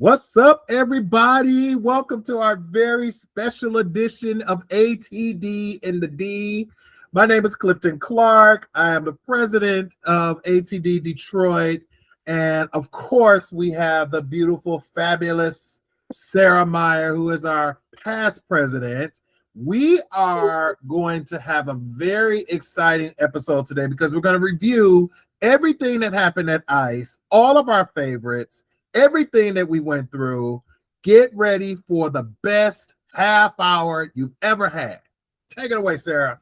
What's up, everybody? Welcome to our very special edition of ATD in the D. My name is Clifton Clarke. I am the president of ATD Detroit. And of course, we have the beautiful, fabulous Sarah Maier, who is our past president. We are going to have a very exciting episode today because we're going to review everything that happened at ICE, all of our favorites, everything that we went through. Get ready for the best half hour you've ever had. Take it away, Sarah.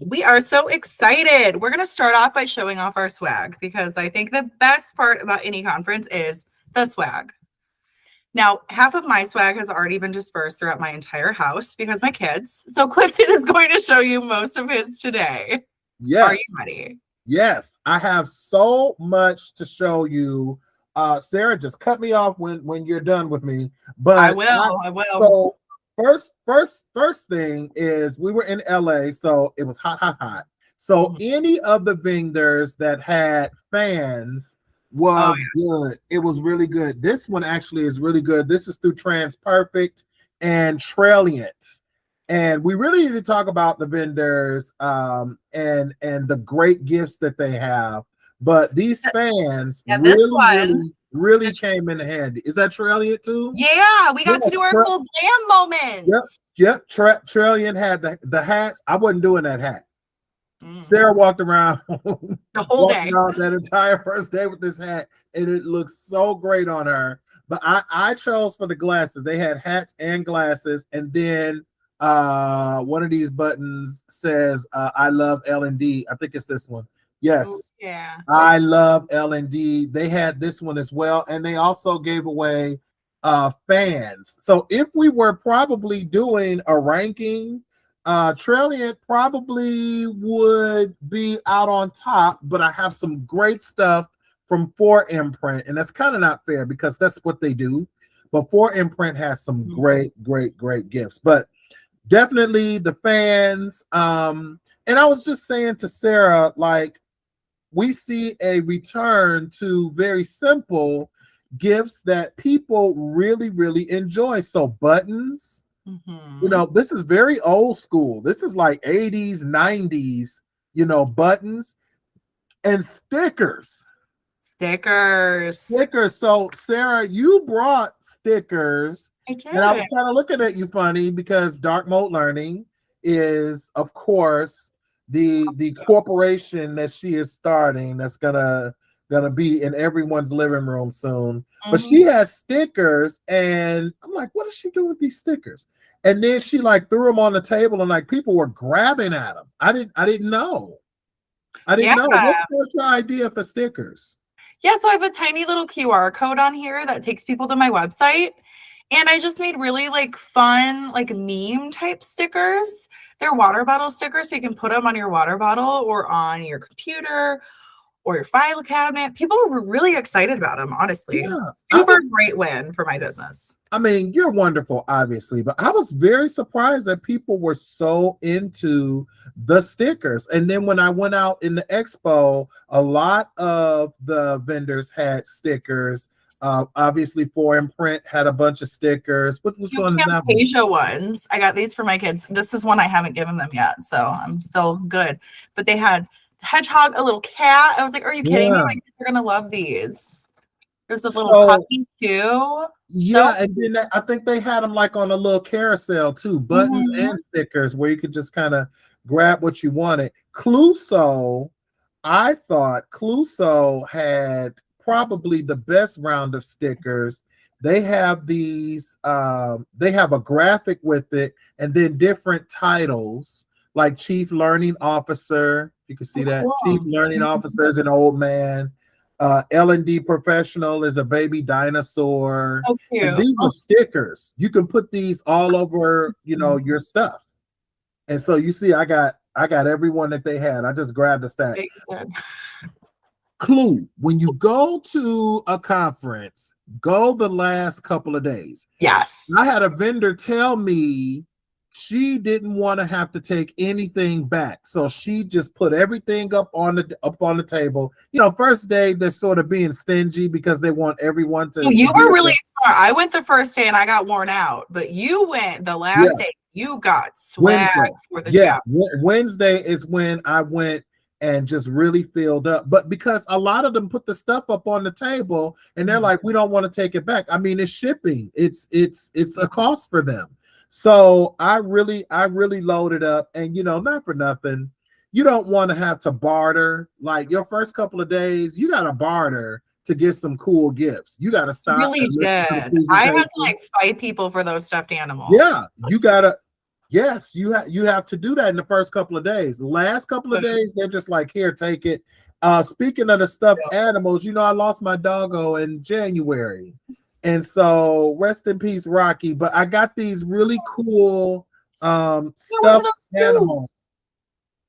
We are so excited. We're going to start off by showing off our swag because I think the best part about any conference is the swag. Now, half of my swag has already been dispersed throughout my entire house because my kids. So Clifton is going to show you most of his today. Yes. Are you ready? Yes, I have so much to show you. Sarah, just cut me off when you're done with me. But I will. So first thing is we were in LA, so it was hot. So any of the vendors that had fans was good. It was really good. This one actually is really good. This is through TransPerfect and Trailient. And we really need to talk about the vendors and the great gifts that they have. But these fans really came in handy. Is that Trailient too? Yeah, we got to do our cool glam moments. Yep. Trailient had the hats. I wasn't doing that hat. Sarah walked around the whole day, that entire first day with this hat, and it looks so great on her. But I chose for the glasses. They had hats and glasses, and then one of these buttons says I love L&D. I think it's this one. Yes. Ooh, yeah. I love L&D. They had this one as well, and they also gave away fans. So if we were probably doing a ranking, Trailient probably would be out on top, but I have some great stuff from 4imprint, and that's kind of not fair because that's what they do. But 4imprint has some great gifts. But definitely the fans. And I was just saying to Sarah, like, we see a return to very simple gifts that people really enjoy. So buttons, you know, this is very old school. This is like 80s, 90s, you know, buttons and stickers. So Sarah, you brought stickers. I did. And I was kind of looking at you funny because Dark Mode Learning is, of course, the corporation that she is starting that's gonna be in everyone's living room soon. But she had stickers, and I'm like, what does she do with these stickers? And then she like threw them on the table, and like people were grabbing at them. I didn't know. What's your idea for stickers? Yeah, so I have a tiny little QR code on here that takes people to my website. And I just made really like fun, like meme type stickers. They're water bottle stickers, so you can put them on your water bottle or on your computer or your file cabinet. People were really excited about them, honestly. Yeah, super great win for my business. I mean, you're wonderful, obviously, but I was very surprised that people were so into the stickers. And then when I went out in the expo, a lot of the vendors had stickers. Obviously, 4imprint had a bunch of stickers. Which one is that? Camtasia ones. I got these for my kids. This is one I haven't given them yet, so I'm still good. But they had hedgehog, a little cat. I was like, "Are you kidding me? My kids are gonna love these." There's a little puppy too. Yeah, and then I think they had them like on a little carousel too, buttons and stickers where you could just kind of grab what you wanted. Cluso, I thought Cluso had probably the best round of stickers. They have these, they have a graphic with it, and then different titles like Chief Learning Officer. You can see that. Chief Learning Officer is an old man. L&D Professional is a baby dinosaur. Oh, cute. And these are stickers. You can put these all over, you know, your stuff. And so you see, I got everyone that they had. I just grabbed a stack. Clue: when you go to a conference, go the last couple of days. Yes. I had a vendor tell me she didn't want to have to take anything back, so she just put everything up on the table. You know, first day they're sort of being stingy because they want everyone to. So you to were get really the, smart. I went the first day and I got worn out, but you went the yeah, last day. You got swag Wednesday. for the Yeah, chapter. Wednesday is when I went and just really filled up. But because a lot of them put the stuff up on the table and they're like, we don't want to take it back. I mean, it's shipping. It's a cost for them. So I really loaded up, and you know, not for nothing. You don't want to have to barter. Like your first couple of days, you gotta barter to get some cool gifts. You gotta stop Really and listen to the did. I had to presentation. like fight people for those stuffed animals. Yeah, you gotta. Yes, you have to do that in the first couple of days. The last couple of days, they're just like, here, take it. Speaking of the stuffed animals, you know, I lost my doggo in January. And so rest in peace, Rocky. But I got these really cool stuffed animals.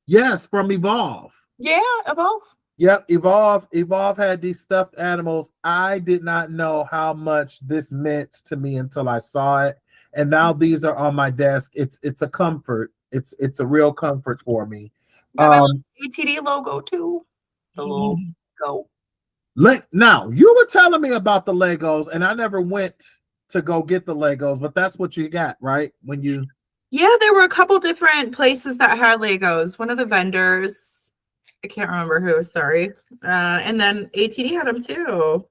Yes, from Evolve. Yeah, Evolve. Yep, Evolve had these stuffed animals. I did not know how much this meant to me until I saw it. And now these are on my desk. It's a comfort. It's a real comfort for me. ATD logo too. The little go. Now you were telling me about the Legos, and I never went to go get the Legos, but that's what you got, right? When you there were a couple different places that had Legos. One of the vendors, I can't remember who, sorry. And then ATD had them too.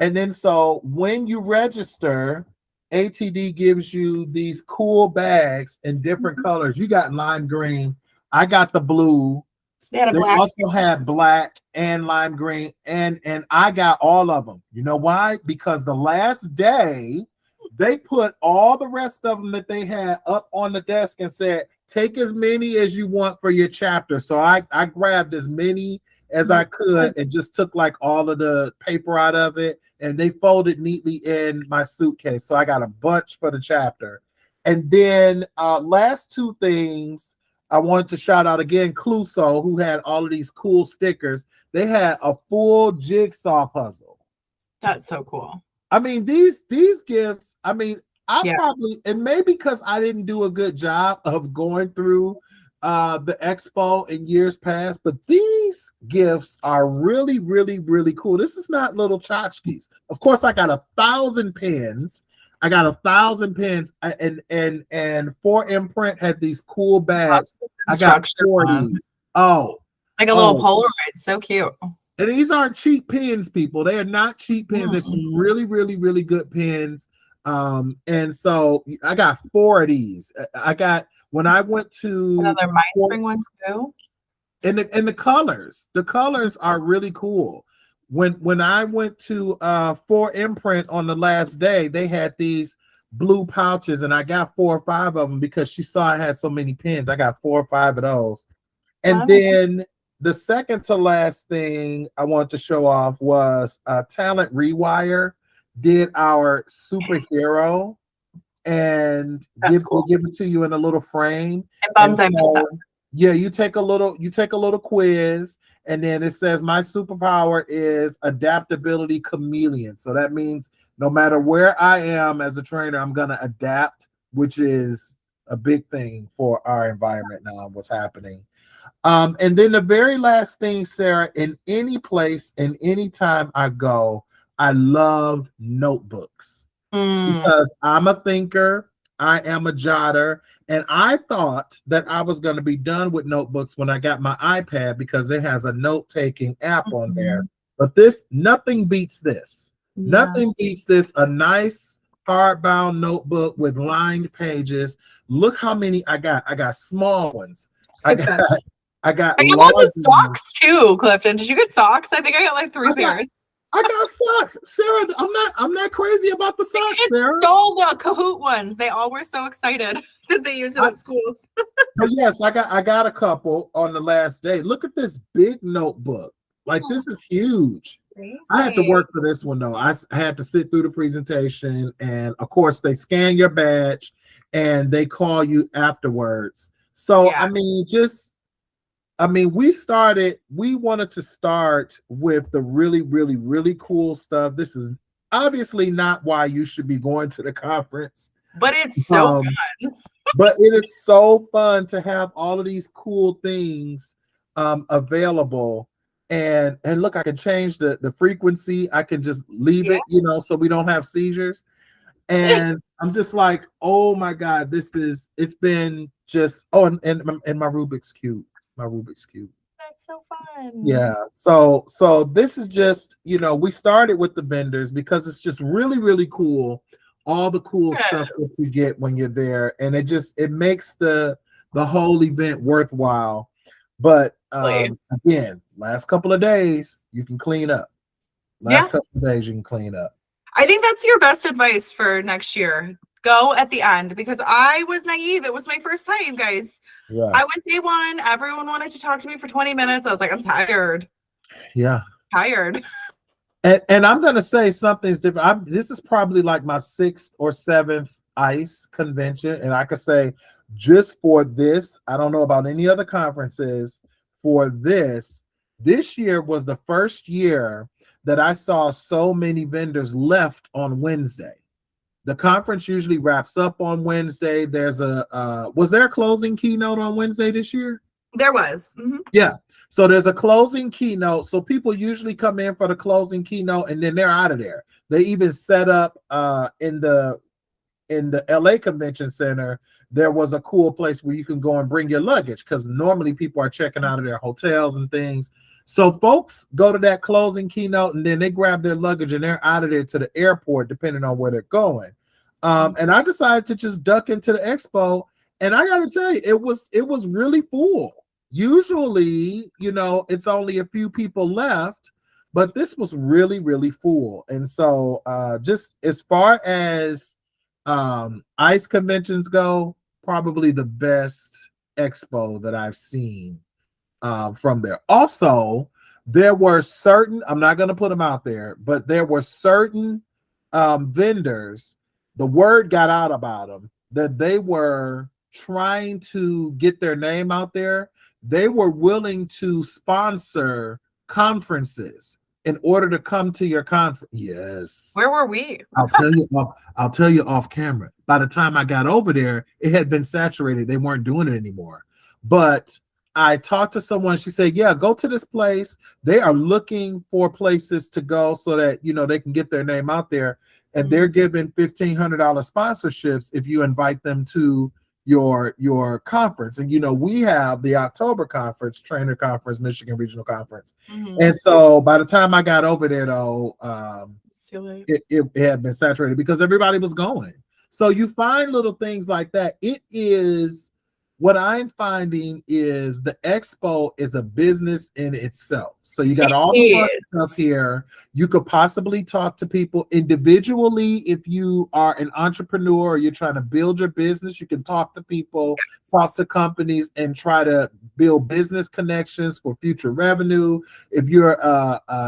And then so when you register, ATD gives you these cool bags in different colors. You got lime green. I got the blue. They also had black and lime green, and I got all of them. You know why? Because the last day they put all the rest of them that they had up on the desk and said, take as many as you want for your chapter. So I grabbed as many as I could and just took like all of the paper out of it, and they folded neatly in my suitcase. So I got a bunch for the chapter. And then last two things, I wanted to shout out again Cluso, who had all of these cool stickers. They had a full jigsaw puzzle. That's so cool. I mean, these gifts, I mean, probably, and maybe because I didn't do a good job of going through the expo in years past, but these gifts are really, really, really cool. This is not little tchotchkes. Of course, I got 1,000 pins. I got 1,000 pins, and 4imprint had these cool bags. I got 40. Oh, like a little Polaroid. So cute. And these aren't cheap pins, people. They are not cheap pins. There's some really, really, really good pins. And so I got 4 of these. I got when I went to another Maier one too. And the colors are really cool. When I went to 4imprint on the last day, they had these blue pouches, and I got 4 or 5 of them because she saw I had so many pins. I got 4 or 5 of those. And then the second to last thing I wanted to show off was Talent Rewire did our superhero, and we'll give it to you in a little frame. Yeah, you take a little quiz, and then it says my superpower is adaptability chameleon. So that means no matter where I am as a trainer, I'm gonna adapt, which is a big thing for our environment now, what's happening. And then the very last thing, Sarah, in any place and any time I go, I love notebooks because I'm a thinker, I am a jotter, and I thought that I was going to be done with notebooks when I got my iPad because it has a note-taking app on there. But nothing beats this. Yeah. Nothing beats this. A nice hardbound notebook with lined pages. Look how many I got. I got small ones. I got lots of socks too, Clifton. Did you get socks? I think I got like 3 pairs. I got socks, Sarah. I'm not crazy about the socks, Sarah. Stole the Kahoot ones. They all were so excited because they use it at school. But yes, I got a couple on the last day. Look at this big notebook. Like this is huge. Crazy. I had to work for this one though. I had to sit through the presentation, and of course they scan your badge and they call you afterwards. So yeah. We wanted to start with the really, really, really cool stuff. This is obviously not why you should be going to the conference. But it's so fun. But it is so fun to have all of these cool things available. And look, I can change the frequency. I can just leave Yeah. it, so we don't have seizures. And I'm just like, oh my God, it's been just, and my Rubik's Cube. My Rubik's Cube. That's so fun. Yeah. So this is just, we started with the vendors because it's just really, really cool. All the cool stuff that you get when you're there. And it makes the whole event worthwhile. But again, last couple of days, you can clean up. Couple of days, you can clean up. I think that's your best advice for next year. Go at the end, because I was naive. It was my first time, guys. Yeah. I went day one. Everyone wanted to talk to me for 20 minutes. I was like, I'm tired. Yeah. Tired. And I'm going to say something's different. This is probably like my 6th or 7th ICE convention. And I could say just for this, I don't know about any other conferences, for this year was the first year that I saw so many vendors left on Wednesday. The conference usually wraps up on Wednesday. Was there a closing keynote on Wednesday this year? There was. Mm-hmm. Yeah. So there's a closing keynote. So people usually come in for the closing keynote and then they're out of there. They even set up in the LA Convention Center. There was a cool place where you can go and bring your luggage, because normally people are checking out of their hotels and things. So folks go to that closing keynote and then they grab their luggage and they're out of there to the airport, depending on where they're going. And I decided to just duck into the expo, and I got to tell you, it was really full. Usually, it's only a few people left, but this was really, really full. And so just as far as ICE conventions go, probably the best expo that I've seen from there. Also, there were certain, I'm not going to put them out there, but there were certain vendors, the word got out about them that they were trying to get their name out there. They were willing to sponsor conferences in order to come to your conference. Yes. Where were we? I'll tell you off camera. By the time I got over there, it had been saturated. They weren't doing it anymore. But I talked to someone. She said, yeah, go to this place. They are looking for places to go so that, they can get their name out there. And they're giving $1,500 sponsorships if you invite them to your conference. And, we have the October conference, trainer conference, Michigan Regional Conference. Mm-hmm. And so by the time I got over there, though, it had been saturated because everybody was going. So you find little things like that. What I'm finding is the expo is a business in itself. So you got all the fun stuff here. You could possibly talk to people individually. If you are an entrepreneur or you're trying to build your business, you can talk to people, talk to companies, and try to build business connections for future revenue. If you're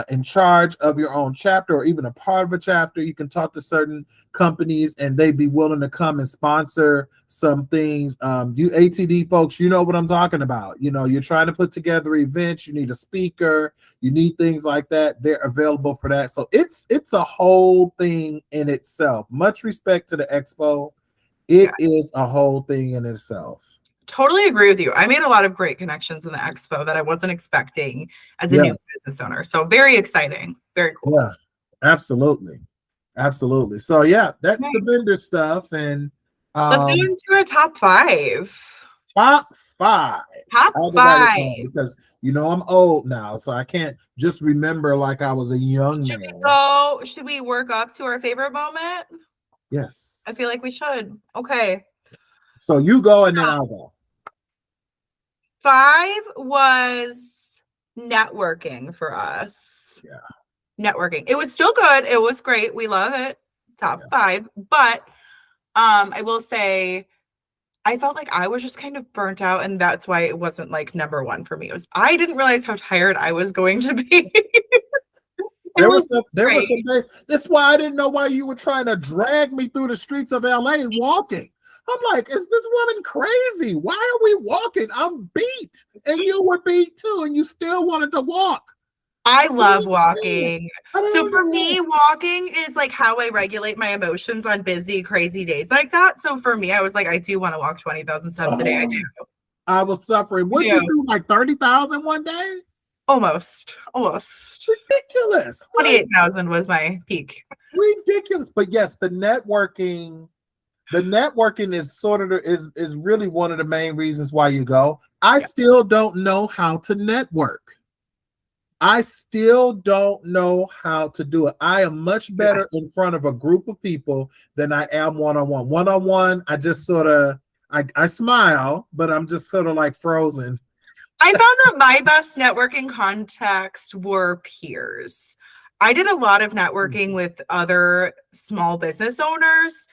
in charge of your own chapter or even a part of a chapter, you can talk to certain companies and they'd be willing to come and sponsor some things. You ATD folks, you know what I'm talking about. You're trying to put together events, you need a speaker, you need things like that. They're available for that. So it's a whole thing in itself. Much respect to the expo. It is a whole thing in itself. Totally agree with you. I made a lot of great connections in the expo that I wasn't expecting as a new business owner. So very exciting. Very cool. Yeah, absolutely. Absolutely. So yeah, that's the vendor stuff. And let's go into our top 5. Top 5. Top 5. Because I'm old now, so I can't just remember like I was a young man. Should we work up to our favorite moment? Yes. I feel like we should. Okay. So you go and then I'll go. 5 was networking for us. Yeah. Networking. It was still good. It was great. We love it. Top 5. But I will say I felt like I was just kind of burnt out, and that's why it wasn't like number 1 for me. I didn't realize how tired I was going to be. There was some days. That's why I didn't know why you were trying to drag me through the streets of LA walking. I'm like, is this woman crazy? Why are we walking? I'm beat. And you were beat too, and you still wanted to walk. I love walking. I don't So for understand. me, walking is like how I regulate my emotions on busy, crazy days like that. So for me, I was like, I do want to walk 20,000 steps a day. I Oh, do. I was suffering. I What'd you do. do? Like 30,000 one day? Almost. Almost. Ridiculous. Like 28,000 was my peak. ridiculous. But yes, the networking is sort of is really one of the main reasons why you go. I Yeah. still don't know how to network. I still don't know how to do it. I am much better Yes. in front of a group of people than I am one-on-one. One-on-one, I just sort of I smile, but I'm just sort of like frozen. I found that my best networking contacts were peers. I did a lot of networking with other small business owners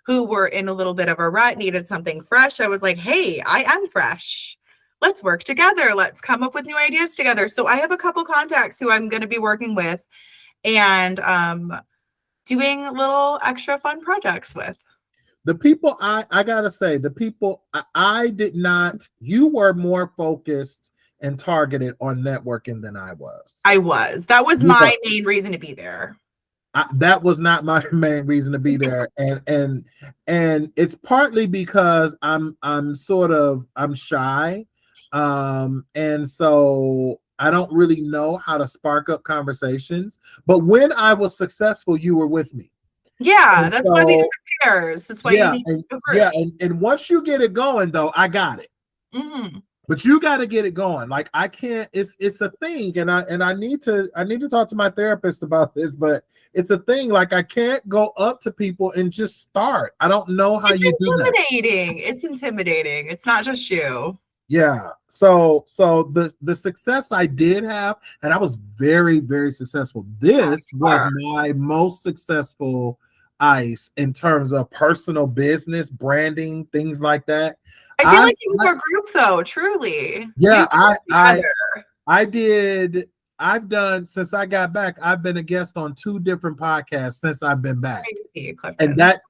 who were in a little bit of a rut, needed something fresh. I was like, hey, I am fresh. Let's work together. Let's come up with new ideas together. So I have a couple contacts who I'm going to be working with and doing little extra fun projects with. The people I gotta say, the people I did not, you were more focused and targeted on networking than I was. I was. That was You were. my main reason to be there. That was not my main reason to be there, and it's partly because I'm shy, and so I don't really know how to spark up conversations. But when I was successful, you were with me. Yeah, And that's why we so need pairs. That's why you yeah, need and a yeah, group. and once you get it going, though, I got it. Mm-hmm. But you got to get it going. Like I can't. It's a thing, and I need to talk to my therapist about this. But it's a thing. Like I can't go up to people and just start. I don't know how It's you do that. intimidating. It's intimidating. It's not just you. Yeah. So the success I did have, and I was very successful. This was my most successful ice in terms of personal business, branding, things like that. I feel like you were a group though, truly. Yeah, You were together. I did. I've done since I got back. I've been a guest on 2 different podcasts since I've been back, Crazy, and Clifton. that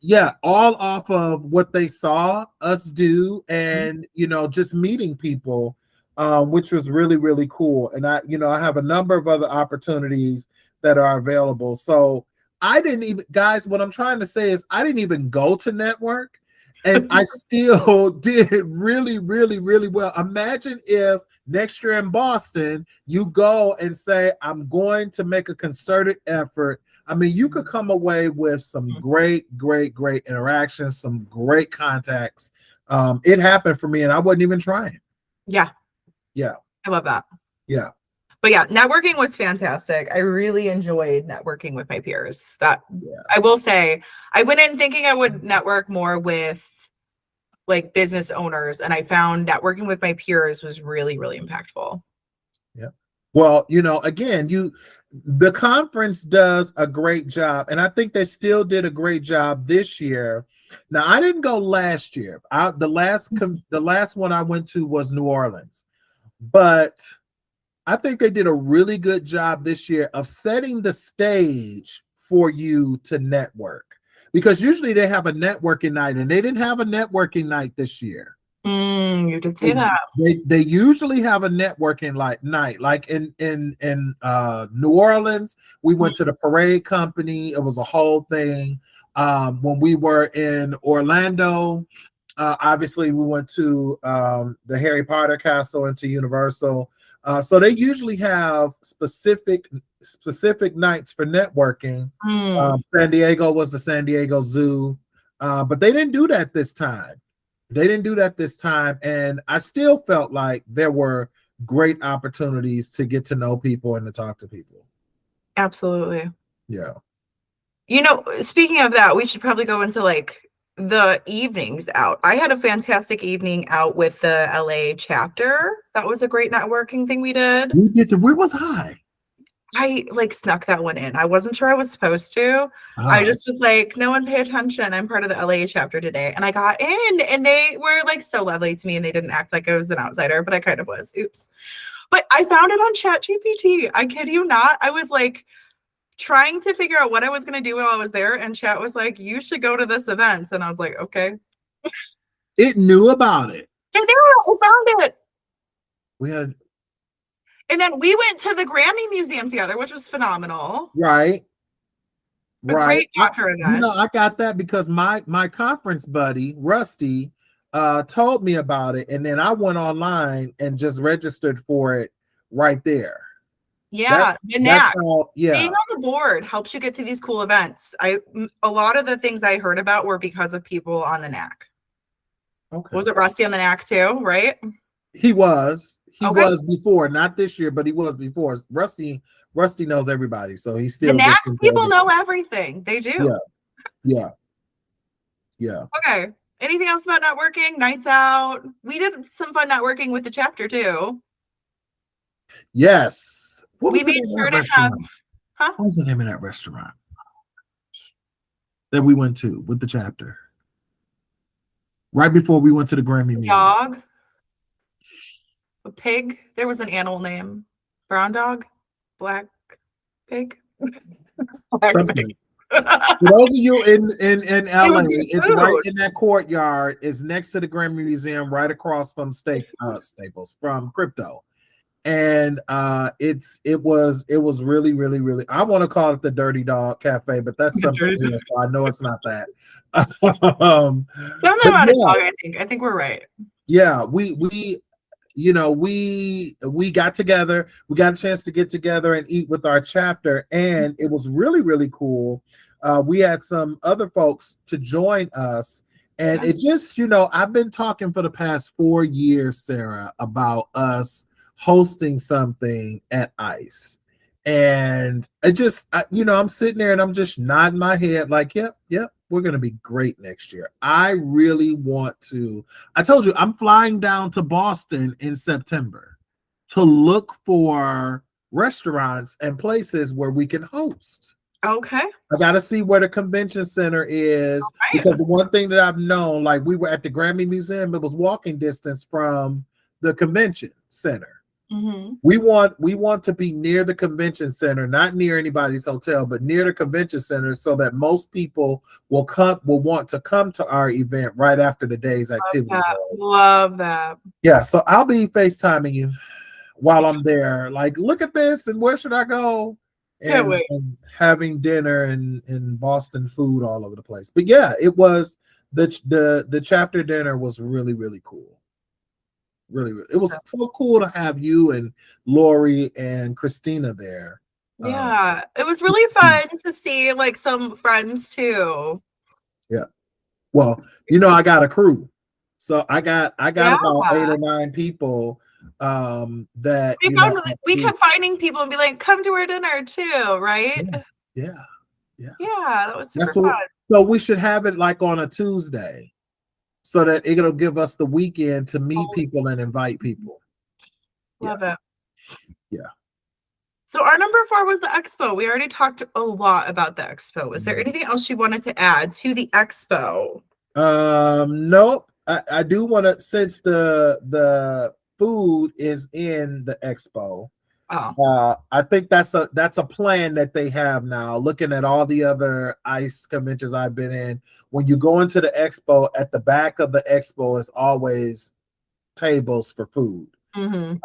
all off of what they saw us do, and just meeting people, which was really cool. And I have a number of other opportunities that are available. So I didn't even, guys. What I'm trying to say is I didn't even go to network. And I still did really well. Imagine if next year in Boston, you go and say, I'm going to make a concerted effort. I mean, you could come away with some great interactions, some great contacts. It happened for me and I wasn't even trying. Yeah. Yeah. I love that. Yeah. But yeah, networking was fantastic. I really enjoyed networking with my peers. I will say, I went in thinking I would network more with like business owners, and I found networking with my peers was really impactful. Yeah. Well, again, the conference does a great job, and I think they still did a great job this year. Now, I didn't go last year. The last one I went to was New Orleans, but I think they did a really good job this year of setting the stage for you to network, because usually they have a networking night, and they didn't have a networking night this year. You did say that. They usually have a networking night, like in New Orleans. We went to the parade company. It was a whole thing. When we were in Orlando, obviously we went to the Harry Potter castle and to Universal. So they usually have specific nights for networking. San Diego was the San Diego Zoo, but they didn't do that this time. And I still felt like there were great opportunities to get to know people and to talk to people. Absolutely. Yeah. Speaking of that, we should probably go into like the evenings out. I had a fantastic evening out with the LA chapter. That was a great networking thing we did. Where was I? I like snuck that one in. I wasn't sure I was supposed to. I just was like, no one pay attention. I'm part of the LA chapter today. And I got in, and they were like so lovely to me, and they didn't act like I was an outsider, but I kind of was. Oops. But I found it on ChatGPT. I kid you not. I was like trying to figure out what I was going to do while I was there, and Chat was like, you should go to this event. And I was like, okay. It knew about it. It knew. I found it. And then we went to the Grammy Museum together, which was phenomenal. Right. A great after event. I got that because my conference buddy, Rusty, told me about it. And then I went online and just registered for it right there. Yeah, the That's knack. yeah. Being on the board helps you get to these cool events. A lot of the things I heard about were because of people on the knack. Okay. Was it Rusty on the knack too, right? He was. He was before, not this year, but he was before. Rusty knows everybody, so he's still. The knack people know everything. They do. Yeah. Okay. Anything else about networking? Nights out. We did some fun networking with the chapter too. Yes. We made sure to have. What was the name of that restaurant that we went to with the chapter? Right before we went to the Grammy Museum. Dog. A pig. There was an animal name. Brown dog. Black pig. Black pig. For those of you in LA, it's right in that courtyard. It's next to the Grammy Museum, right across from Staples, from Crypto. And it was really, really, really, I want to call it the Dirty Dog Cafe, but that's something else, so I know it's not that. Something about a dog, I think we're right. Yeah, we got together. We got a chance to get together and eat with our chapter, and it was really, really cool. We had some other folks to join us, and it just, I've been talking for the past 4 years, Sarah, about us hosting something at ICE. And I'm sitting there and I'm just nodding my head like, yep, we're going to be great next year. I really want to. I told you, I'm flying down to Boston in September to look for restaurants and places where we can host. Okay. I got to see where the convention center is, because the one thing that I've known, like we were at the Grammy Museum, it was walking distance from the convention center. Mm-hmm. We want to be near the convention center, not near anybody's hotel, but near the convention center, so that most people will want to come to our event right after the day's activities. Love that. Yeah, so I'll be FaceTiming you while I'm there. Like, look at this, and where should I go? And having dinner and Boston food all over the place. But yeah, it was the chapter dinner was really, really cool. Really, it was so cool to have you and Lori and Christina there. Yeah, it was really fun to see like some friends too. Yeah. Well, I got a crew. So I got about 8 or 9 people that we kept finding people and be like, come to our dinner too, right? Yeah, that was super fun. So we should have it like on a Tuesday, so that it'll give us the weekend to meet people and invite people. Love it. Yeah. So our number 4 was the expo. We already talked a lot about the expo. Was there anything else you wanted to add to the expo? Nope. I do want to, since the food is in the expo. I think that's a plan that they have now. Looking at all the other ICE conventions I've been in, when you go into the expo, at the back of the expo is always tables for food. Mm-hmm.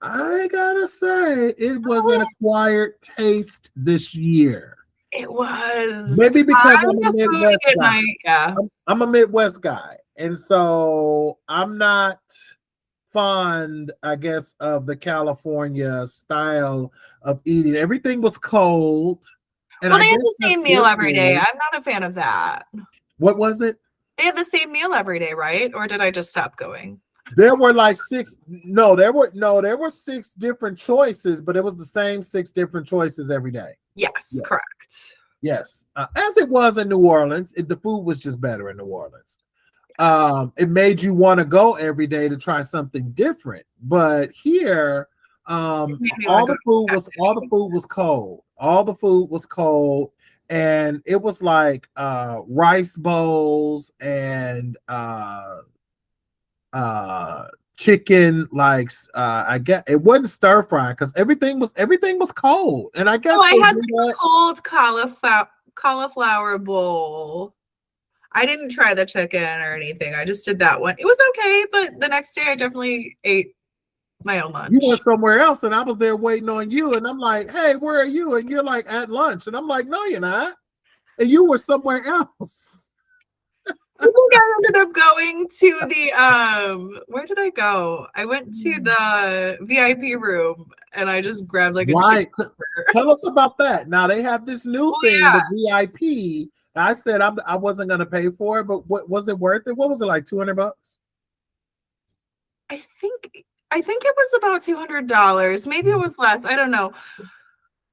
I gotta say, it was an acquired taste this year. It was. Maybe because I'm a Midwest guy. Yeah. I'm a Midwest guy, and so I'm not fond, I guess, of the California style of eating. Everything was cold. And they had the same meal every day. I'm not a fan of that. What was it? They had the same meal every day, right? Or did I just stop going? There were like 6. No, there were 6 different choices, but it was the same 6 different choices every day. Yes. Correct. Yes, as it was in New Orleans. The food was just better in New Orleans. It made you want to go every day to try something different. But here, all the food was cold. All the food was cold, and it was like rice bowls and chicken. Like I guess it wasn't stir fry because everything was cold. And I guess I had the cold cauliflower bowl. I didn't try the chicken or anything. I just did that one. It was okay, but the next day I definitely ate My own lunch. You went somewhere else, and I was there waiting on you, and I'm like, "Hey, where are you?" And you're like, "At lunch," and I'm like, "No, you're not," and you were somewhere else. I think I ended up going to the where did I go? I went to the VIP room and I just grabbed like a Right. cheeseburger. Tell us about that. Now they have this new Oh thing, yeah. the VIP. I said I wasn't gonna pay for it, but what was it worth it? What was it, like $200? I think it was about $200. Maybe it was less. I don't know.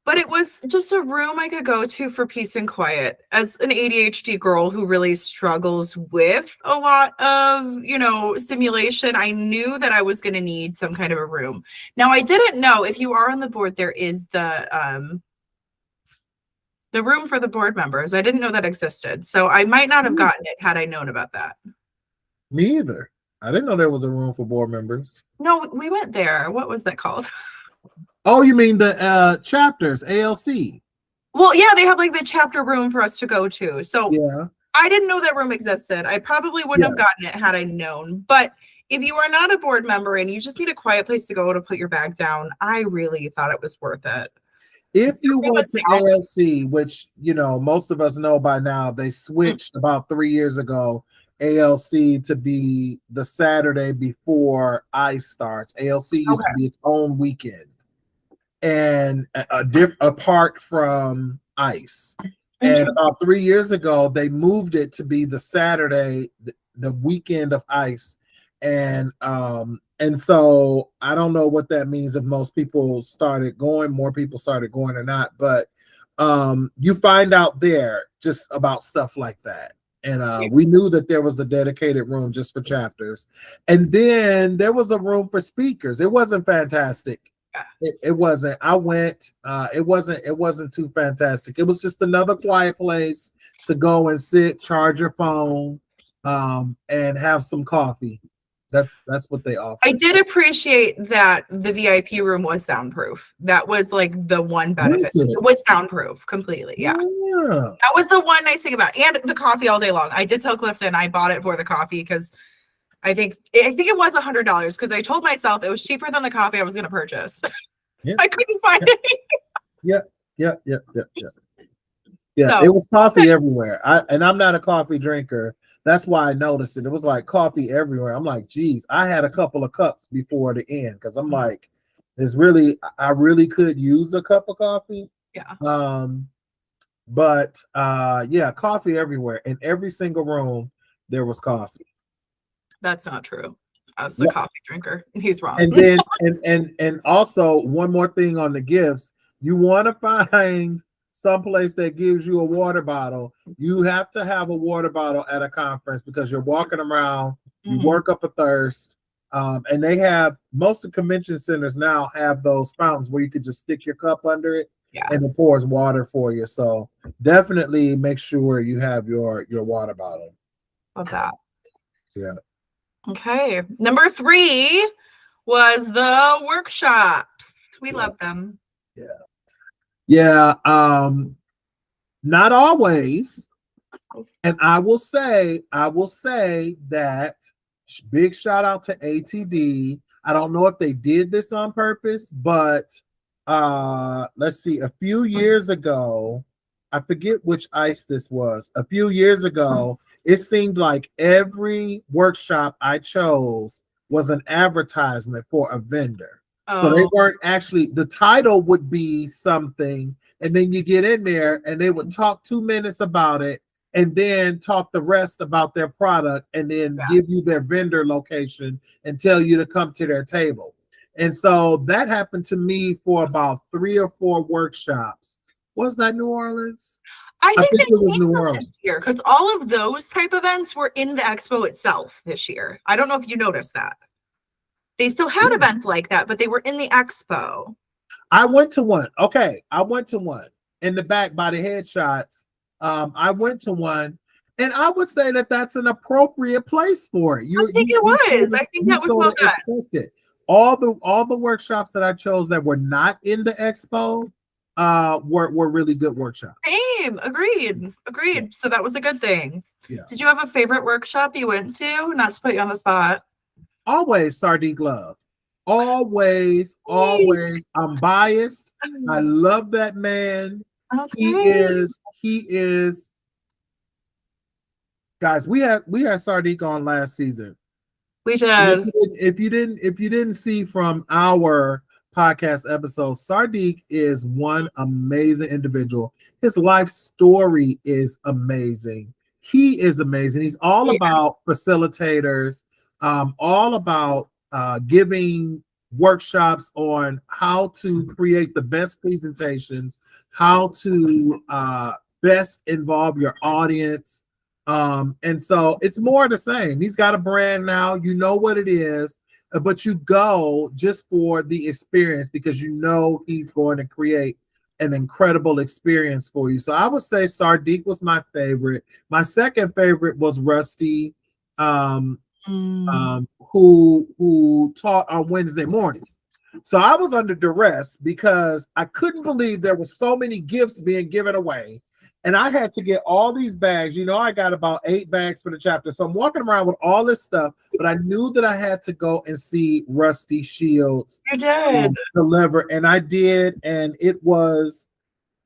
But it was just a room I could go to for peace and quiet. As an ADHD girl who really struggles with a lot of, stimulation, I knew that I was going to need some kind of a room. Now, I didn't know if you are on the board, there is the room for the board members. I didn't know that existed. So I might not have gotten it had I known about that. Me either. I didn't know there was a room for board members. No, we went there. What was that called? Oh, you mean the chapters, ALC? Well, yeah, they have like the chapter room for us to go to. So Yeah. I didn't know that room existed. I probably wouldn't have gotten it had I known. But if you are not a board member and you just need a quiet place to go to put your bag down, I really thought it was worth it. If you went to ALC, which most of us know by now, they switched about 3 years ago ALC to be the Saturday before ICE starts. ALC used to be its own weekend and apart from ICE. And about 3 years ago, they moved it to be the Saturday, the weekend of ICE. And so I don't know what that means if most people started going, more people started going or not, but you find out there just about stuff like that. And we knew that there was the dedicated room just for chapters. And then there was a room for speakers. It wasn't fantastic. It wasn't. I went. It wasn't too fantastic. It was just another quiet place to go and sit, charge your phone, and have some coffee. That's what they offer. I did appreciate that the VIP room was soundproof. That was like the one benefit. It was soundproof completely. Yeah. That was the one nice thing about it. And the coffee all day long. I did tell Clifton I bought it for the coffee because I think it was $100 because I told myself it was cheaper than the coffee I was going to purchase. Yeah. I couldn't find it. Yeah. So, it was coffee everywhere. I'm not a coffee drinker. That's why I noticed it. It was like coffee everywhere. I'm like, geez, I had a couple of cups before the end because I'm like, I really could use a cup of coffee. Yeah. But coffee everywhere. In every single room, there was coffee. That's not true. I was a coffee drinker. He's wrong. And then and also one more thing on the gifts. You want to find someplace that gives you a water bottle. You have to have a water bottle at a conference because you're walking around, you work up a thirst. And they have most of convention centers now have those fountains where you could just stick your cup under it and it pours water for you. So definitely make sure you have your water bottle. Love that. Yeah. Okay. Number 3 was the workshops. We love them. Yeah. Not always. And I will say that big shout out to ATD. I don't know if they did this on purpose, but let's see, a few years ago, I forget which ICE this was. A few years ago, it seemed like every workshop I chose was an advertisement for a vendor. So they weren't actually, the title would be something, and then you get in there and they would talk 2 minutes about it and then talk the rest about their product and then give you their vendor location and tell you to come to their table. And so that happened to me for about 3 or 4 workshops. Was that New Orleans? I think it was New Orleans this year because all of those type events were in the expo itself this year. I don't know if you noticed that. They still had events like that, but they were in the expo. I went to one. Okay, I went to one in the back by the headshots. I went to one, and I would say that that's an appropriate place for it. I think it was. I think that was well done. All the workshops that I chose that were not in the expo were really good workshops. Same. Agreed. Yeah. So that was a good thing. Yeah. Did you have a favorite workshop you went to? Not to put you on the spot. Always Sardine Glove. Always, always. I'm biased. I love that man. Okay. He is, guys, we had Sardique on last season. We And did. if you didn't see from our podcast episode, Sardique is one amazing individual. His life story is amazing. He is amazing. He's all about facilitators, all about giving workshops on how to create the best presentations, how to best involve your audience, and so it's more of the same. He's got a brand now, you know what it is, but you go just for the experience because you know he's going to create an incredible experience for you. So I would say Sardique was my favorite. My second favorite was Rusty, who taught on Wednesday morning. So I was under duress because I couldn't believe there were so many gifts being given away. And I had to get all these bags. You know, I got about 8 bags for the chapter. So I'm walking around with all this stuff, but I knew that I had to go and see Rusty Shields You did. deliver. And I did. And it was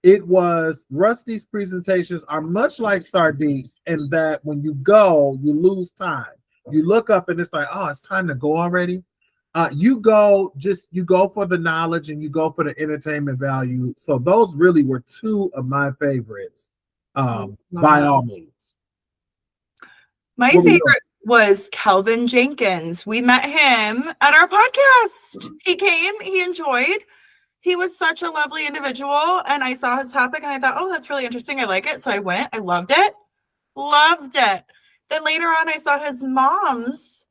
Rusty's presentations are much like Sardique's in that when you go, you lose time. You look up and it's like, oh, it's time to go already. You go for the knowledge and you go for the entertainment value. So those really were 2 of my favorites, by all means. My favorite was Kelvin Jenkins. We met him at our podcast. He came, he enjoyed. He was such a lovely individual, and I saw his topic and I thought, oh, that's really interesting. I like it. So I went. I loved it. Loved it. Then later on, I saw his mom's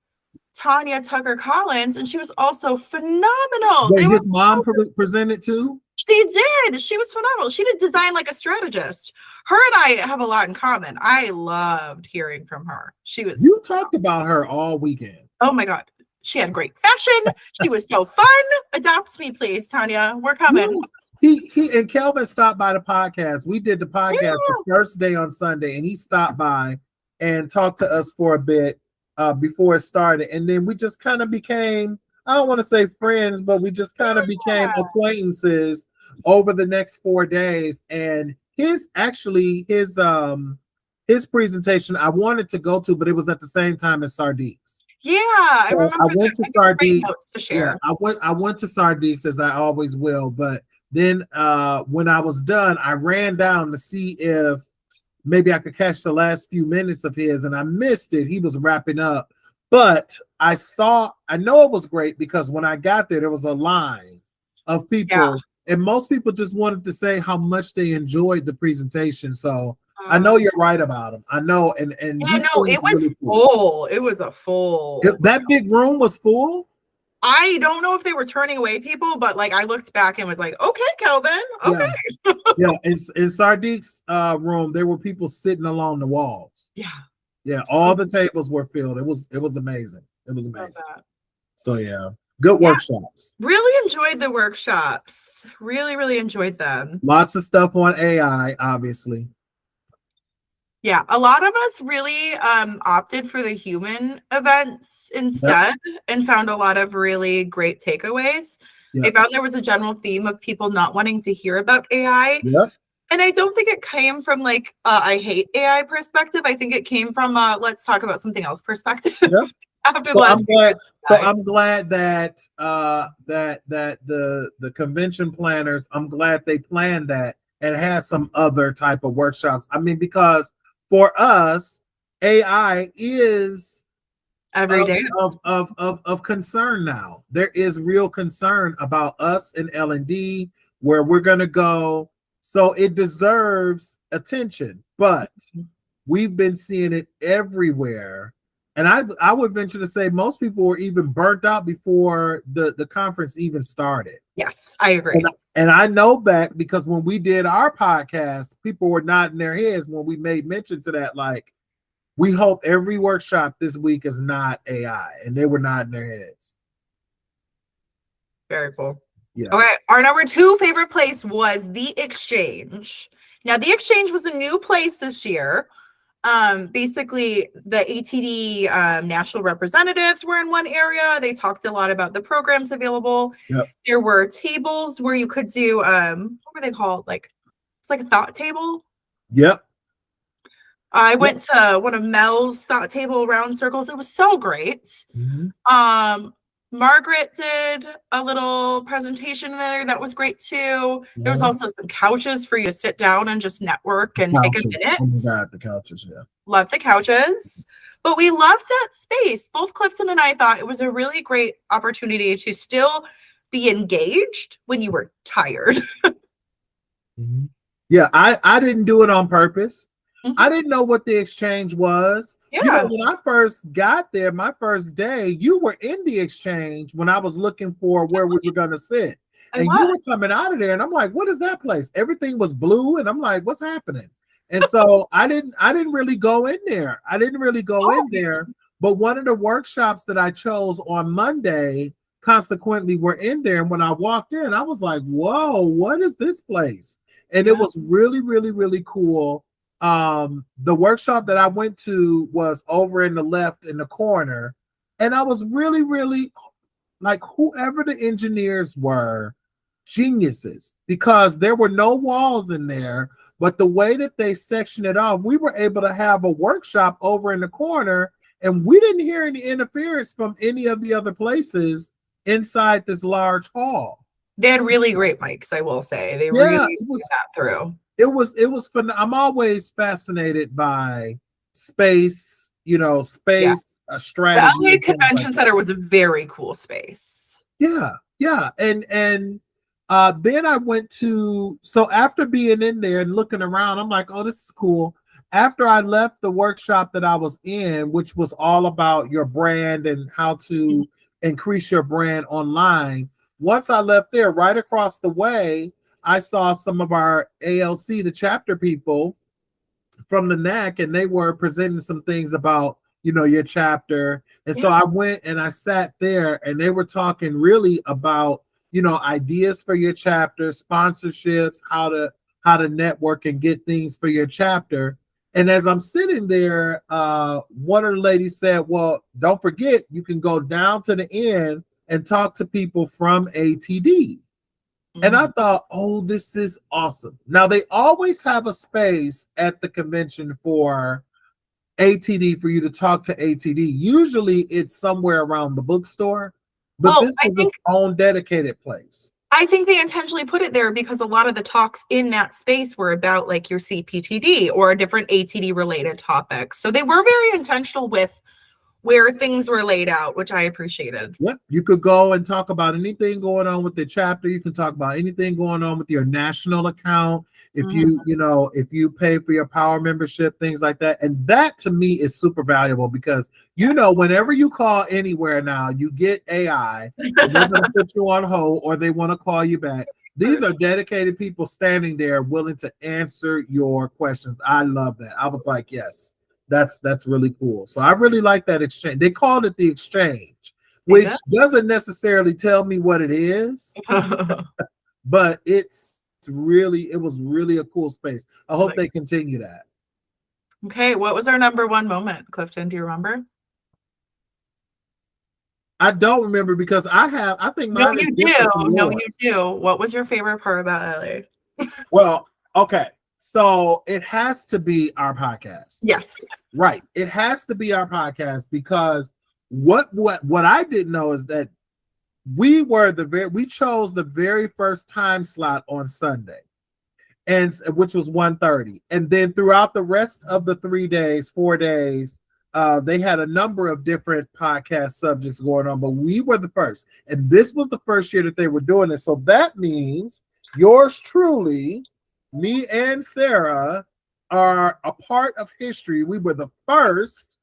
Tanya Tucker Collins, and she was also phenomenal. Wait, his mom presented too? She did. She was phenomenal. She did design like a strategist. Her and I have a lot in common. I loved hearing from her. You talked about her all weekend. Oh my God. She had great fashion. She was so fun. Adopt me, please, Tanya. We're coming. Yes. He and Kelvin stopped by the podcast. We did the podcast the first day on Sunday, and he stopped by and talked to us for a bit before it started. And then we just kind of became, I don't want to say friends, but we just kind of became acquaintances over the next 4 days. And his presentation I wanted to go to, but it was at the same time as Sardique's. Yeah, I remember. I went to Sardique. To share. Yeah, I went to Sardique's as I always will, but then when I was done, I ran down to see if maybe I could catch the last few minutes of his, and I missed it. He was wrapping up, but I know it was great because when I got there was a line of people, and most people just wanted to say how much they enjoyed the presentation. So I know you're right about him. I know, and yeah, no, it was really full. It was a full. That big room was full. I don't know if they were turning away people, but like I looked back and was like, okay, Kelvin, okay. Yeah, in Sardique's room, there were people sitting along the walls. Yeah, all the tables were filled. It was amazing. It was amazing. So yeah, good workshops. Really enjoyed the workshops. Really enjoyed them. Lots of stuff on AI, obviously. Yeah, a lot of us really opted for the human events instead and found a lot of really great takeaways. I found there was a general theme of people not wanting to hear about AI. And I don't think it came from like I hate AI perspective. I think it came from let's talk about something else perspective. After I'm glad that the convention planners, I'm glad they planned that and had some other type of workshops. I mean, because for us, AI is every day of concern now. There is real concern about us in L&D, where we're going to go. So it deserves attention, but we've been seeing it everywhere. And I would venture to say most people were even burnt out before the conference even started. Yes, I agree. And I know back because when we did our podcast, people were nodding their heads when we made mention to that. Like, we hope every workshop this week is not AI, and they were nodding their heads. Very cool. Yeah. Okay, our number 2 favorite place was the Exchange. Now, the Exchange was a new place this year. Basically the ATD national representatives were in one area. They talked a lot about the programs available. Yep. There were tables where you could do what were they called? Like it's like a thought table. Yep. I went to one of Mel's thought table round circles. It was so great. Mm-hmm. Margaret did a little presentation there that was great too. There was also some couches for you to sit down and just network and take a minute. Oh my God, the couches, yeah. Love the couches. But we loved that space. Both Clifton and I thought it was a really great opportunity to still be engaged when you were tired. Mm-hmm. Yeah, I didn't do it on purpose. Mm-hmm. I didn't know what the exchange was. Yeah. You know, when I first got there, my first day, you were in the exchange when I was looking for where we were going to sit. And you were coming out of there, and I'm like, what is that place? Everything was blue, and I'm like, what's happening? And so I didn't really go in there. But one of the workshops that I chose on Monday, consequently, were in there. And when I walked in, I was like, whoa, what is this place? And it was really, really, really cool. The workshop that I went to was over in the left in the corner, and I was really, really like, whoever the engineers were, geniuses, because there were no walls in there, but the way that they sectioned it off, we were able to have a workshop over in the corner, and we didn't hear any interference from any of the other places inside this large hall. They had really great mics, I will say. They really put that through. It was fun. I'm always fascinated by space, space, a strategy. The LA Convention Center was a very cool space. Yeah. And then I went to, so after being in there and looking around, I'm like, oh, this is cool. After I left the workshop that I was in, which was all about your brand and how to increase your brand online, once I left there, right across the way, I saw some of our ALC, the chapter people from the NAC, and they were presenting some things about, your chapter. And so I went and I sat there, and they were talking really about, ideas for your chapter, sponsorships, how to network and get things for your chapter. And as I'm sitting there, one of the ladies said, well, don't forget, you can go down to the end and talk to people from ATD. And I thought, oh, this is awesome. Now, they always have a space at the convention for ATD, for you to talk to ATD. Usually it's somewhere around the bookstore, but this is its own dedicated place. I think they intentionally put it there because a lot of the talks in that space were about like your CPTD or different ATD related topics. So they were very intentional with where things were laid out, which I appreciated. Yep. You could go and talk about anything going on with the chapter. You can talk about anything going on with your national account. If if you pay for your power membership, things like that. And that to me is super valuable because, whenever you call anywhere now, you get AI, and they're going to put you on hold or they want to call you back. These are dedicated people standing there willing to answer your questions. I love that. I was like, yes. That's really cool. So I really like that exchange. They called it the exchange, which doesn't necessarily tell me what it is, but it was really a cool space. I hope they continue that. Okay, what was our number one moment, Clifton? Do you remember? I don't remember because I think mine you do. No, you do. What was your favorite part about LA? Well, okay. So it has to be our podcast. Yes. Right. It has to be our podcast because what I didn't know is that we chose the very first time slot on Sunday, and which was 1:30. And then throughout the rest of the 4 days, they had a number of different podcast subjects going on, but we were the first. And this was the first year that they were doing it. So that means yours truly, me and Sarah, are a part of history. We were the first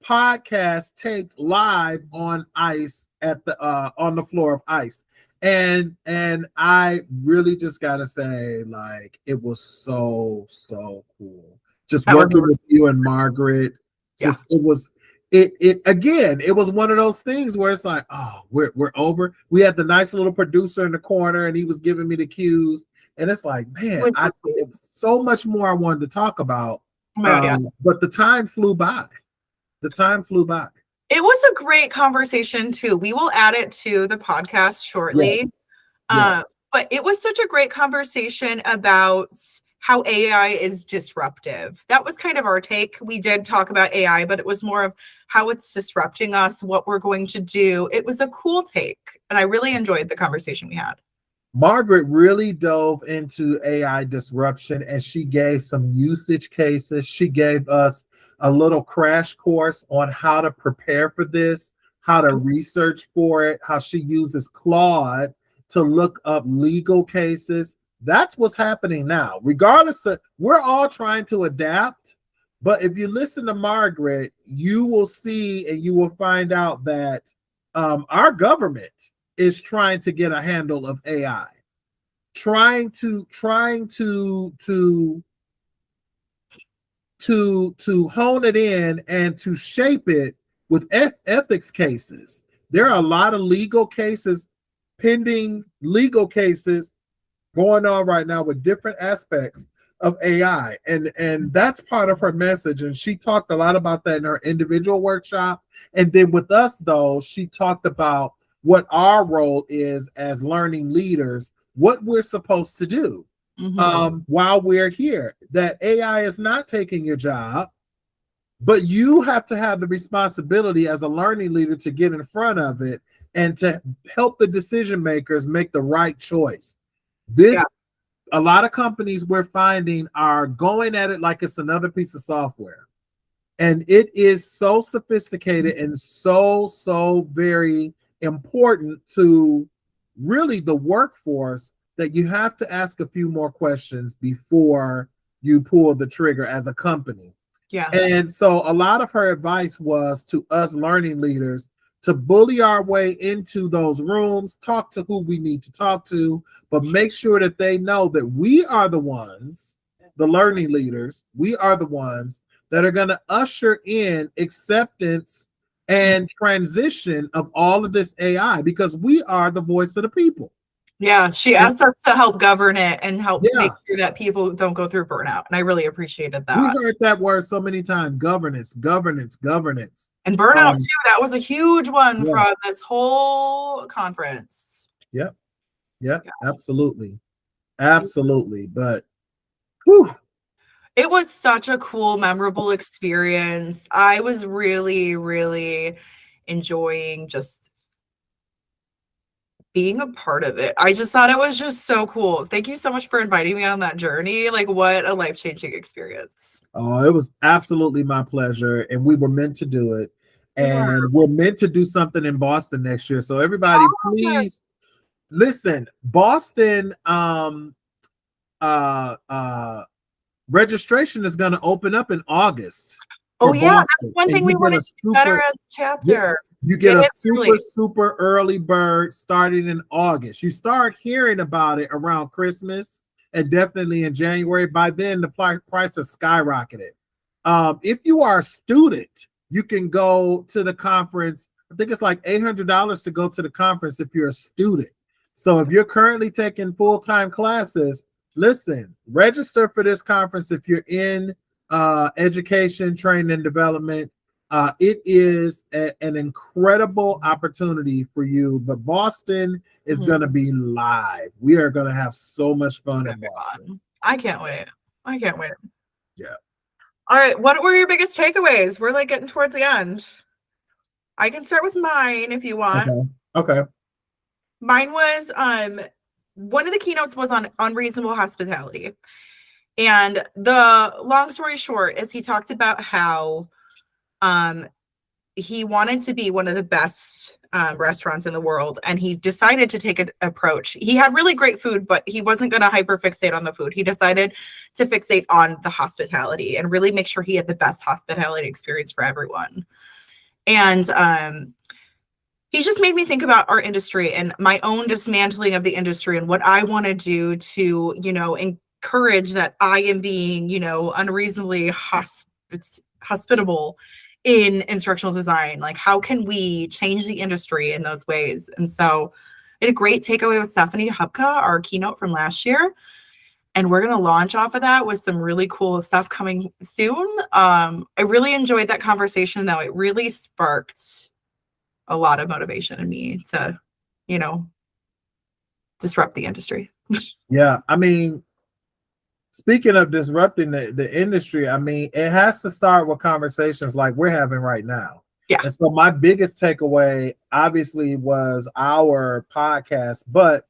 podcast taped live on ice at the on the floor of ice. And I really just gotta say, like, it was so cool. Just working with you and Margaret. Just it was one of those things where it's like, oh, we're over. We had the nice little producer in the corner and he was giving me the cues. And it's like, man, it was so much more I wanted to talk about. Oh my God, yeah. But the time flew by. The time flew by. It was a great conversation too. We will add it to the podcast shortly. Yes. Yes. But it was such a great conversation about how AI is disruptive. That was kind of our take. We did talk about AI, but it was more of how it's disrupting us, what we're going to do. It was a cool take, and I really enjoyed the conversation we had. Margaret really dove into AI disruption, and she gave some usage cases. She gave us a little crash course on how to prepare for this, how to research for it, how she uses Claude to look up legal cases. That's what's happening now. Regardless of, we're all trying to adapt, but if you listen to Margaret, you will see and you will find out that our government is trying to get a handle of AI, trying to hone it in and to shape it with ethics cases. There are a lot of legal cases, pending legal cases going on right now with different aspects of AI. And that's part of her message. And she talked a lot about that in her individual workshop. And then with us, though, she talked about what our role is as learning leaders, what we're supposed to do while we're here. That AI is not taking your job, but you have to have the responsibility as a learning leader to get in front of it and to help the decision makers make the right choice. A lot of companies we're finding are going at it like it's another piece of software. And it is so sophisticated and so very important to really the workforce that you have to ask a few more questions before you pull the trigger as a company. Yeah. And so a lot of her advice was to us learning leaders to bully our way into those rooms, talk to who we need to talk to, but make sure that they know that we are the ones, the learning leaders, we are the ones that are going to usher in acceptance and transition of all of this AI, because we are the voice of the people. Yeah, she asked us to help govern it and help make sure that people don't go through burnout. And I really appreciated that. We heard that word so many times, governance. And burnout too, that was a huge one from this whole conference. Yep, absolutely. But whew. It was such a cool, memorable experience. I was really, really enjoying just being a part of it. I just thought it was just so cool. Thank you so much for inviting me on that journey. Like, what a life-changing experience. Oh, it was absolutely my pleasure. And we were meant to do it. And we're meant to do something in Boston next year. So everybody, please listen. Boston registration is going to open up in August. Oh yeah, Boston. That's one thing we wanted to do better as a chapter. You get a super early bird starting in August. You start hearing about it around Christmas and definitely in January. By then, the price has skyrocketed. If you are a student, you can go to the conference. I think it's like $800 to go to the conference if you're a student. So if you're currently taking full-time classes, listen, register for this conference if you're in education, training, and development. It is an incredible opportunity for you, but Boston is going to be live. We are going to have so much fun in Boston. I can't wait. Yeah. All right. What were your biggest takeaways? We're like getting towards the end. I can start with mine if you want. Okay. Mine was one of the keynotes was on unreasonable hospitality. And the long story short is he talked about how he wanted to be one of the best restaurants in the world, and he decided to take an approach. He had really great food, but he wasn't going to hyperfixate on the food. He decided to fixate on the hospitality and really make sure he had the best hospitality experience for everyone. And he just made me think about our industry and my own dismantling of the industry and what I want to do to, encourage that I am being, unreasonably hospitable in instructional design. Like, how can we change the industry in those ways? And so I had a great takeaway with Stephanie Hubka, our keynote from last year. And we're going to launch off of that with some really cool stuff coming soon. I really enjoyed that conversation, though. It really sparked a lot of motivation in me to, disrupt the industry. Yeah. I mean, speaking of disrupting the industry, I mean, it has to start with conversations like we're having right now. Yeah. And so my biggest takeaway obviously was our podcast, but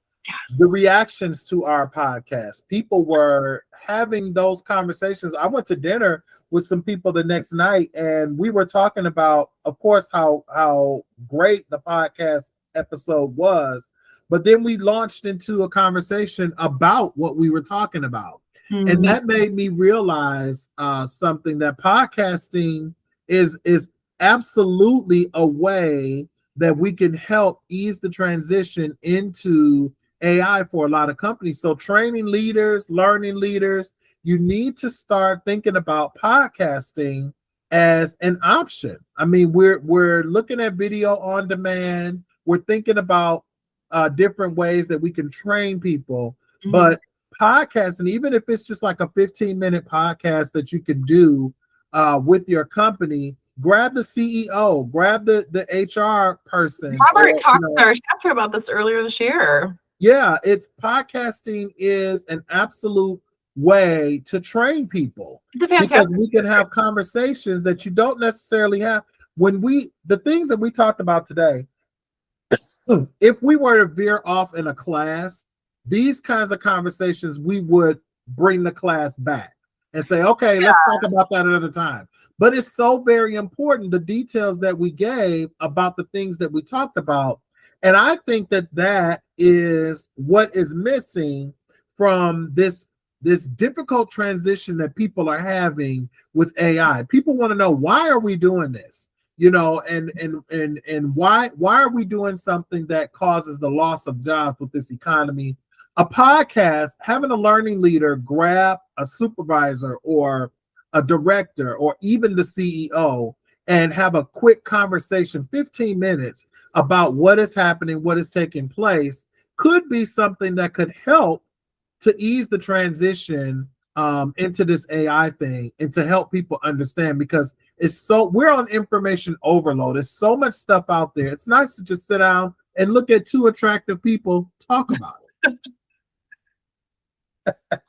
the reactions to our podcast, people were having those conversations. I went to dinner with some people the next night, and we were talking about, of course, how great the podcast episode was, but then we launched into a conversation about what we were talking about. Mm-hmm. And that made me realize something, that podcasting is absolutely a way that we can help ease the transition into AI for a lot of companies. So training leaders, learning leaders, you need to start thinking about podcasting as an option. I mean, we're looking at video on demand. We're thinking about different ways that we can train people, mm-hmm. but podcasting, even if it's just like a 15-minute podcast that you can do with your company, grab the CEO, grab the HR person. Robert talked to our chapter about this earlier this year. Yeah, it's podcasting is an absolute way to train people, because we can have conversations that you don't necessarily have when the things that we talked about today. If we were to veer off in a class, these kinds of conversations, we would bring the class back and say, okay, let's talk about that another time. But it's so very important, the details that we gave about the things that we talked about. And I think that is what is missing from this difficult transition that people are having with AI. People want to know, why are we doing this? And why are we doing something that causes the loss of jobs with this economy? A podcast, having a learning leader grab a supervisor or a director or even the CEO and have a quick conversation, 15 minutes, about what is happening, what is taking place, could be something that could help to ease the transition into this AI thing, and to help people understand, because we're on information overload. There's so much stuff out there. It's nice to just sit down and look at two attractive people talk about it.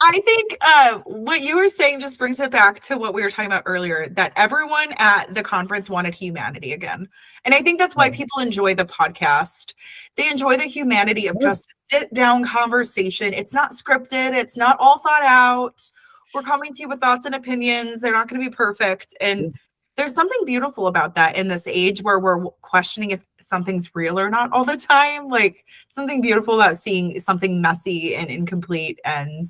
I think what you were saying just brings it back to what we were talking about earlier, that everyone at the conference wanted humanity again. And I think that's why people enjoy the podcast. They enjoy the humanity of just sit down conversation. It's not scripted. It's not all thought out. We're coming to you with thoughts and opinions. They're not going to be perfect. And there's something beautiful about that in this age where we're questioning if something's real or not all the time. Like, something beautiful about seeing something messy and incomplete and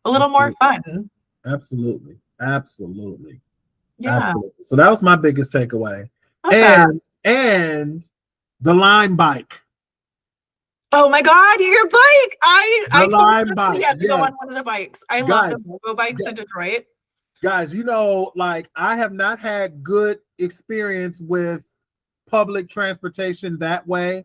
a little more fun. Absolutely. Yeah. Absolutely. So that was my biggest takeaway. And the Lime bike. Oh my God, your bike! I Lime bike. Yeah, go on one of the bikes. I love the Go bikes in Detroit. Guys, like, I have not had good experience with public transportation that way.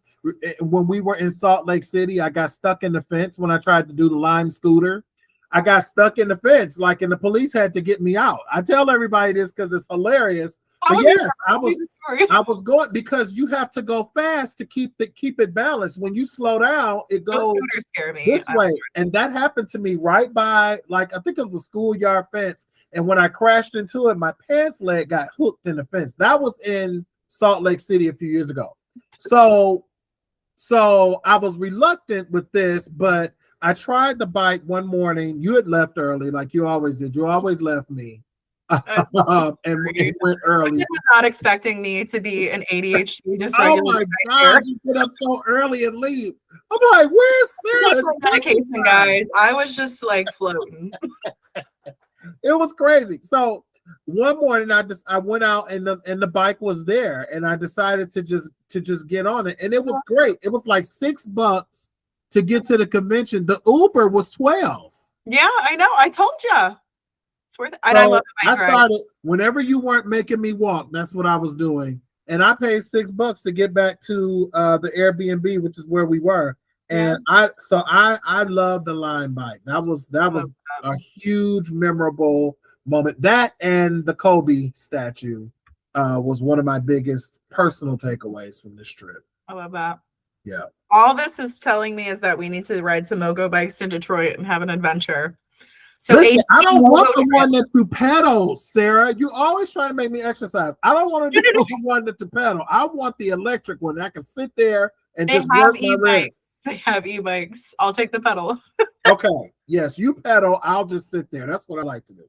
When we were in Salt Lake City, I got stuck in the fence when I tried to do the Lime scooter. I got stuck in the fence, and the police had to get me out. I tell everybody this because it's hilarious. But yes, I was going, because you have to go fast to keep it balanced. When you slow down, it goes this way. And that happened to me right by, I think it was a schoolyard fence. And when I crashed into it, my pants leg got hooked in the fence. That was in Salt Lake City a few years ago. So I was reluctant with this, but I tried the bike one morning. You had left early, like you always did. You always left me. And went early. You were not expecting me to be an ADHD dysregulated. Oh my God, you get up so early and leave. I'm like, where's Sarah? Medication, guys. I was just floating. It was crazy. So one morning I went out and the bike was there, and I decided to just get on it, and it was great. It was like $6 to get to the convention. The Uber was $12. Yeah, I know. I told you. It's worth it. And I love it. I started whenever you weren't making me walk. That's what I was doing, and I paid $6 to get back to the Airbnb, which is where we were. And I love the line bike. That was a huge memorable moment. That and the Kobe statue was one of my biggest personal takeaways from this trip. I love that. Yeah. All this is telling me is that we need to ride some Mogo bikes in Detroit and have an adventure. So listen, I don't want the one that you pedal, Sarah. You always trying to make me exercise. I don't want to do the one that you pedal. I want the electric one. I can sit there and just work my wrist. They have e-bikes. I'll take the pedal. Okay. Yes, you pedal. I'll just sit there. That's what I like to do.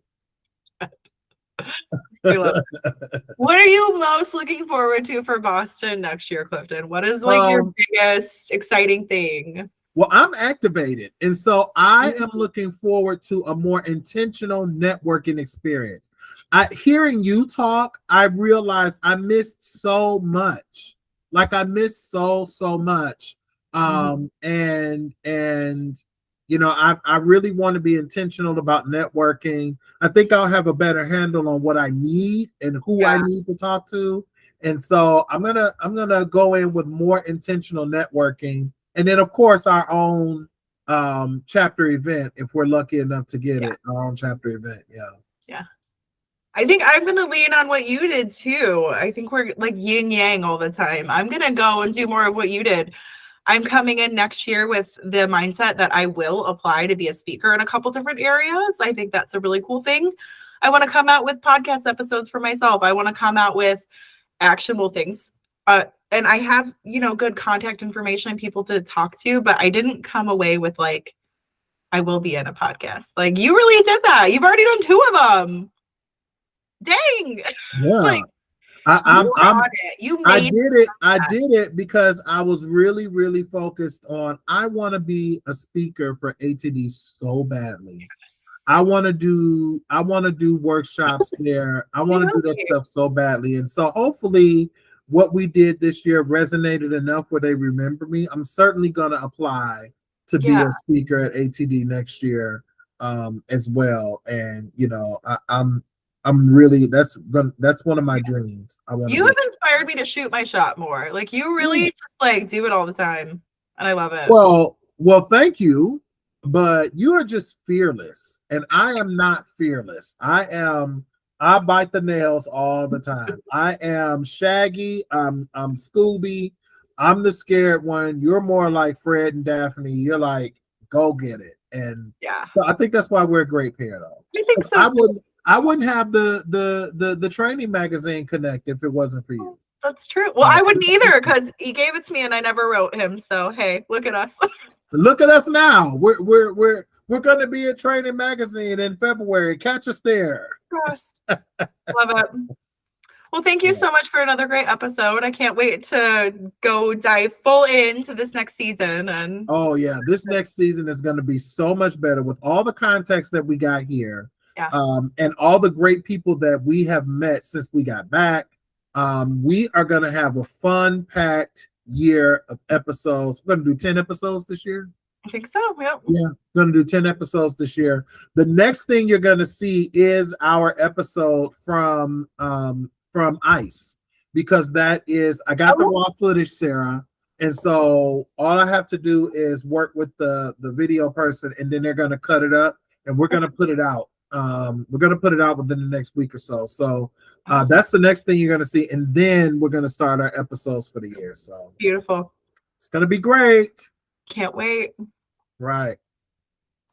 What are you most looking forward to for Boston next year, Clifton? What is like your biggest exciting thing? Well, I'm activated. And so I am looking forward to a more intentional networking experience. Hearing you talk, I realized I missed so much. Like I missed so much. And you know, I really want to be intentional about networking. I think I'll have a better handle on what I need and who I need to talk to. And so I'm gonna go in with more intentional networking. And then of course our own chapter event, if we're lucky enough to get it, our own chapter event. Yeah. I think I'm gonna lean on what you did too. I think we're like yin yang all the time. I'm gonna go and do more of what you did. I'm coming in next year with the mindset that I will apply to be a speaker in a couple different areas. I think that's a really cool thing. I want to come out with podcast episodes for myself. I want to come out with actionable things. And I have, you know, good contact information and people to talk to, but I didn't come away with like, I will be in a podcast. Like you really did that. You've already done 2 of them. Dang. Yeah. Like, I did it because I was really focused on I want to be a speaker for ATD so badly. Yes. I want to do workshops there. I want to do that stuff so badly. And so hopefully what we did this year resonated enough where they remember me. I'm certainly going to apply to be a speaker at ATD next year as well. And you know, I'm really that's one of my dreams. You have inspired me to shoot my shot more. Like you really just like do it all the time, and I love it. Well, thank you, but you are just fearless, and I am not fearless. I bite the nails all the time. I am Shaggy. I'm Scooby. I'm the scared one. You're more like Fred and Daphne. You're like go get it, and so I think that's why we're a great pair, though. I think so. I wouldn't have the training magazine connect if it wasn't for you. That's true. Well, I wouldn't either because he gave it to me and I never wrote him. So hey, look at us. Look at us now. We're going to be at Training Magazine in February. Catch us there. Yes. Love it. Well, thank you so much for another great episode. I can't wait to go dive full into this next season. And oh yeah, this next season is going to be so much better with all the context that we got here. Yeah. And all the great people that we have met since we got back. We are going to have a fun-packed year of episodes. We're going to do 10 episodes this year. I think so. Yep. Yeah, going to do 10 episodes this year. The next thing you're going to see is our episode from ICE, because that is I got the raw footage, Sarah. And so all I have to do is work with the video person, and then they're going to cut it up, and we're going to put it out. We're going to put it out within the next week or so. So that's the next thing you're going to see. And then we're going to start our episodes for the year. So beautiful. It's going to be great. Can't wait. Right.